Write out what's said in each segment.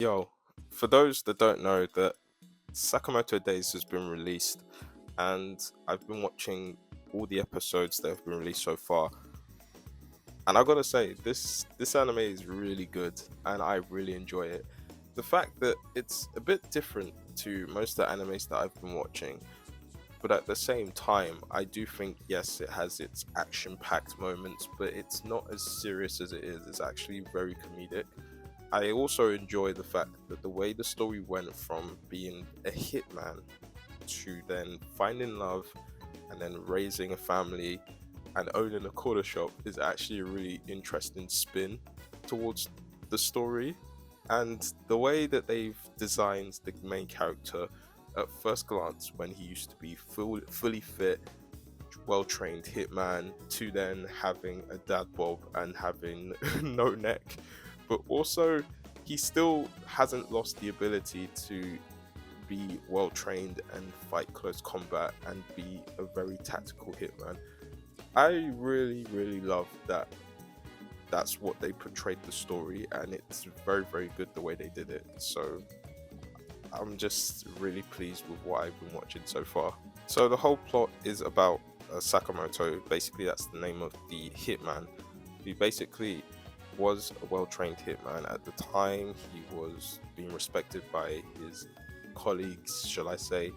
Yo, for those that don't know, that Sakamoto Days has been released, and I've been watching all the episodes that have been released so far. And I gotta say, this anime is really good, and I really enjoy it. The fact that it's a bit different to most of the animes that I've been watching, but at the same time, I do think yes, it has its action-packed moments, but it's not as serious as it is. It's actually very comedic. I also enjoy the fact that the way the story went from being a hitman to then finding love and then raising a family and owning a corner shop is actually a really interesting spin towards the story. And the way that they've designed the main character at first glance, when he used to be fully fit, well trained hitman, to then having a dad bob and having no neck, but also he still hasn't lost the ability to be well trained and fight close combat and be a very tactical hitman. I really love that that's what they portrayed the story, and it's very good the way they did it. So I'm just really pleased with what I've been watching so far. So the whole plot is about Sakamoto. Basically, that's the name of the hitman. He basically was a well-trained hitman at the time. He was being respected by his colleagues, shall I say,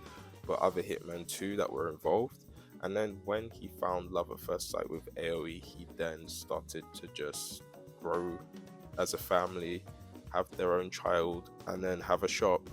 but other hitmen too that were involved. And then when he found love at first sight with AoE, he then started to just grow as a family, have their own child, and then have a shop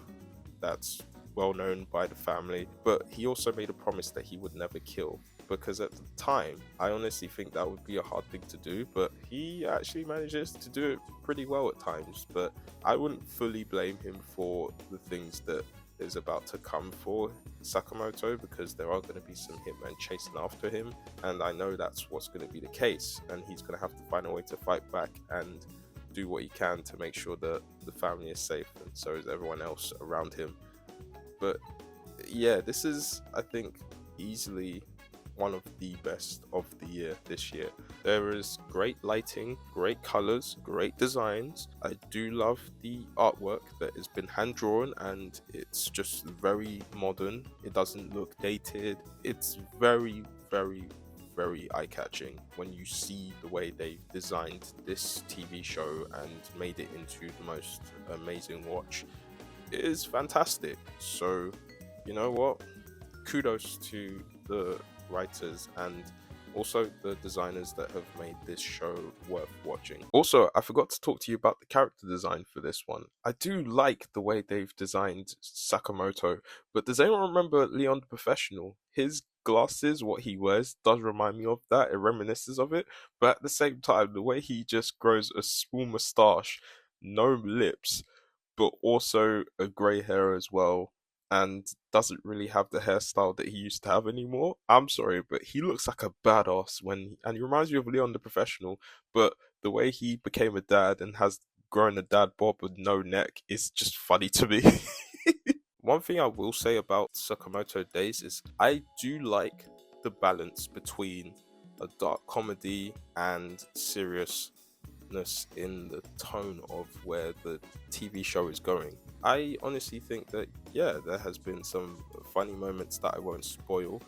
that's well known by the family. But he also made a promise that he would never kill, because at the time, I honestly think that would be a hard thing to do, but he actually manages to do it pretty well at times. But I wouldn't fully blame him for the things that is about to come for Sakamoto, because there are going to be some hitmen chasing after him, and I know that's what's going to be the case, and he's going to have to find a way to fight back and do what he can to make sure that the family is safe, and so is everyone else around him. But yeah, this is, I think, easily one of the best of the year this year. There is great lighting, great colors, great designs. I do love the artwork that has been hand drawn, and it's just very modern. It doesn't look dated. It's very eye catching when you see the way they've designed this TV show and made it into the most amazing watch. It is fantastic. So, you know what? Kudos to the writers and also the designers that have made this show worth watching. Also, I forgot to talk to you about the character design for this one. I do like the way they've designed Sakamoto, but does anyone remember Leon the Professional? His glasses, what he wears, does remind me of that. It reminisces of it, but at the same time, the way he just grows a small moustache, no lips, but also a grey hair as well, and doesn't really have the hairstyle that he used to have anymore. I'm sorry, but he looks like a badass and he reminds me of Leon the Professional, but the way he became a dad and has grown a dad bob with no neck is just funny to me. One thing I will say about Sakamoto Days is I do like the balance between a dark comedy and serious in the tone of where the TV show is going. I honestly think that, yeah, there has been some funny moments that I won't spoil,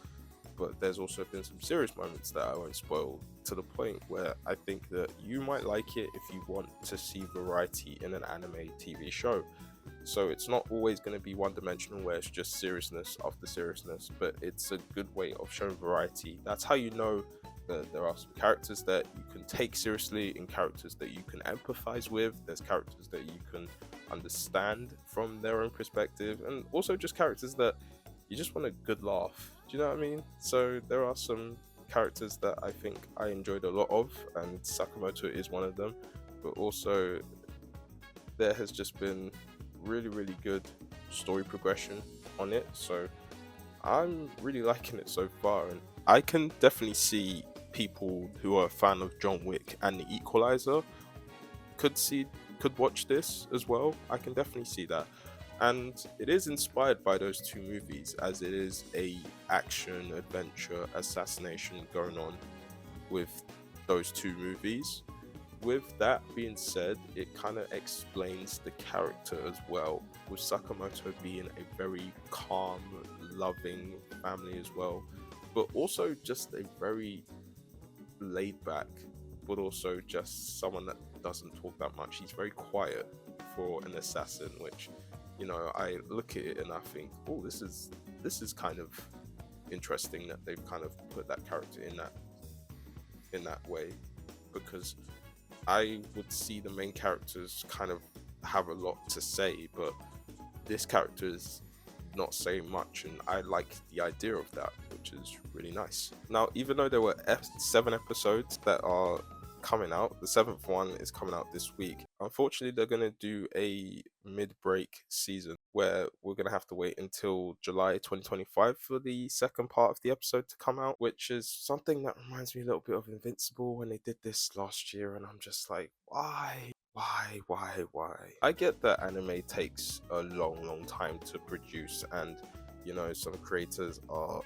but there's also been some serious moments that I won't spoil, to the point where I think that you might like it if you want to see variety in an anime TV show. So it's not always going to be one dimensional where it's just seriousness after seriousness, but it's a good way of showing variety. That's how you know that there are some characters that you can take seriously and characters that you can empathize with. There's characters that you can understand from their own perspective, and also just characters that you just want a good laugh. Do you know what I mean? So there are some characters that I think I enjoyed a lot of, and Sakamoto is one of them. But also, there has just been really good story progression on it. So I'm really liking it so far, and I can definitely see people who are a fan of John Wick and The Equalizer could watch this as well. I can definitely see that. And it is inspired by those two movies, as it is a action adventure assassination going on with those two movies. with that being said, it kind of explains the character as well, with Sakamoto being a very calm, loving family as well, but also just a very laid back, but also just someone that doesn't talk that much. He's very quiet for an assassin, which, I look at it and I think, oh, this is kind of interesting that they've kind of put that character in that way, because I would see the main characters kind of have a lot to say, but this character is not saying much, and I like the idea of that, which is really nice. Now, even though there were 7 episodes that are coming out, the 7th one is coming out this week. Unfortunately, they're going to do a mid-break season where we're going to have to wait until July 2025 for the second part of the episode to come out, which is something that reminds me a little bit of Invincible when they did this last year, and I'm just like, why? Why? I get that anime takes a long time to produce, and some creators are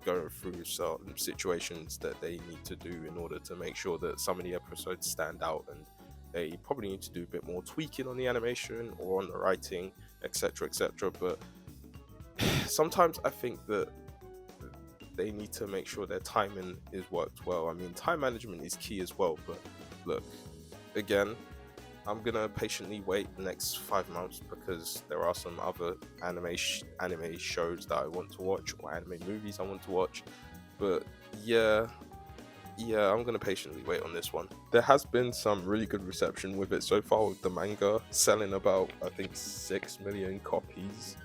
going through certain situations that they need to do in order to make sure that some of the episodes stand out, and they probably need to do a bit more tweaking on the animation or on the writing, etc. But sometimes I think that they need to make sure their timing is worked well. I mean, time management is key as well, but look, again, I'm gonna patiently wait the next 5 months, because there are some other anime shows that I want to watch, or anime movies I want to watch. But yeah, I'm gonna patiently wait on this one. There has been some really good reception with it so far, with the manga selling about, I think, 6 million copies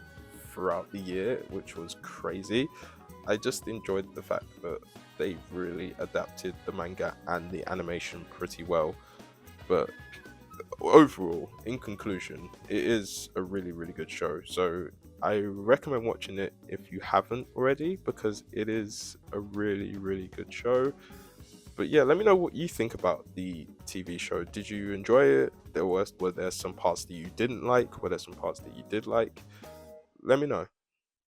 throughout the year, which was crazy. I just enjoyed the fact that they really adapted the manga and the animation pretty well. But overall, in conclusion, it is a really good show, so I recommend watching it if you haven't already, because it is a really good show. But yeah, let me know what you think about the TV show. Did you enjoy it? Were there some parts that you didn't like? Were there some parts that you did like? Let me know.